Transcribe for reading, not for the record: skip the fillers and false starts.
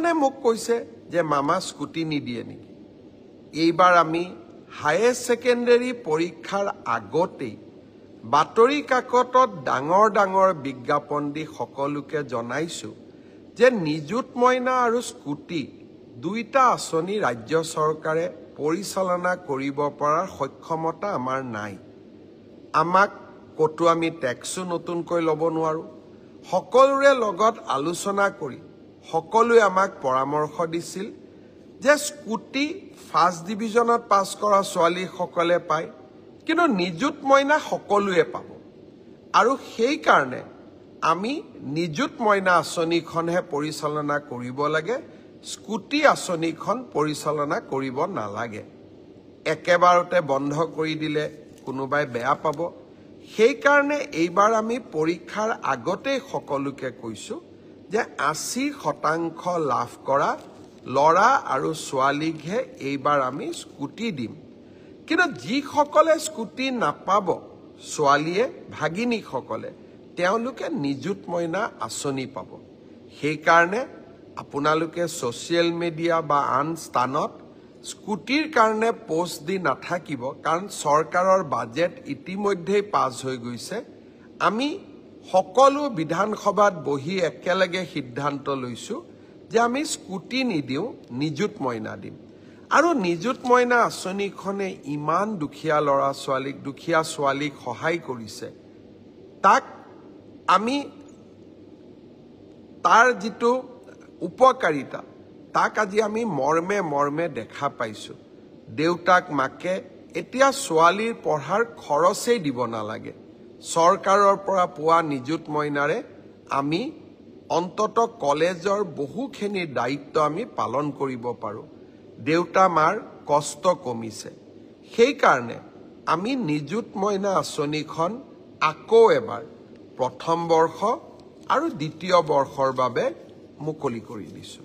কিছুমানে মোক কৈছে যে মামা স্কুটি নিদিয়ে নেকি এইবাৰ আমি হায়াৰ সেকেন্ডাৰী পৰীক্ষাৰ আগতেই বাতৰি কাকতত ডাঙৰ ডাঙৰ বিজ্ঞাপন দি সকলোকে জনাইছো যে নিযুত মইনা আৰু স্কুটি দুইটা আঁচনি ৰাজ্য চৰকাৰে পৰিচালনা কৰিব পৰাৰ সক্ষমতা আমাৰ নাই আমাক কতো আমি ট্যাক্সও নতুনকৈ ল'ব নোৱাৰো সকলোৰে লগত আলোচনা কৰি সকলোৱে আমাক পৰামৰ্শ দিছিল যে স্কুটি ফাৰ্ষ্ট ডিভিজনত পাছ কৰা ছোৱালী সকলে পায় কিন্তু নিযুত মইনা সকলোৱে পাব আৰু সেই কাৰণে আমি নিযুত মইনা আঁচনিখনহে পৰিচালনা কৰিব লাগে স্কুটি আঁচনিখন পৰিচালনা কৰিব নালাগে একেবাৰতে বন্ধ কৰি দিলে কোনোবাই বেয়া পাব সেই কাৰণে এইবাৰ আমি পৰীক্ষাৰ আগতে সকলোকে কৈছো যে 80% লাভ কৰা লৰা আৰু ছোৱালীকহে এইবাৰ আমি স্কুটি দিম কিন্তু যিসকলে স্কুটি নাপাব ছোৱালীয়ে ভাগিনীসকলে তেওঁলোকে নিযুত মইনা আঁচনি পাব সেই কাৰণে আপোনালোকে সোশ্যাল মিডিয়া বা আন স্থানত স্কুটিৰ কাৰণে পোষ্ট দি নাথাকিব কাৰণ চৰকাৰৰ বাজেট ইতিমধ্যে পাছ হৈ গৈছে আমি সকলো বিধানসভাত বহি একেলগে সিদ্ধান্ত লৈছো যে আমি স্কুটি নিদিও নিযুত মইনা দিম আৰু নিযুত মইনা আঁচনিখনে ইমান দুখীয়া লৰা ছোৱালীক দুখীয়া ছোৱালীক সহায় কৰিছে তাক আমি তাৰ যিটো উপকাৰিতা তাক আজি আমি মৰ্মে মৰ্মে দেখা পাইছো দেউতাক মাকে এতিয়া ছোৱালীৰ পঢ়াৰ খৰচেই দিব নালাগে চৰকাৰৰ পৰা পোৱা নিযুত মইনাৰে আমি অন্তত কলেজৰ বহুখিনি দায়িত্ব আমি পালন কৰিব পাৰো দেউতা মাৰ কষ্ট কমিছে সেই কাৰণে আমি নিযুত মইনা আঁচনিখন আকৌ এবাৰ প্ৰথম বৰ্ষ আৰু দ্বিতীয় বৰ্ষৰ বাবে মুকলি কৰি দিছো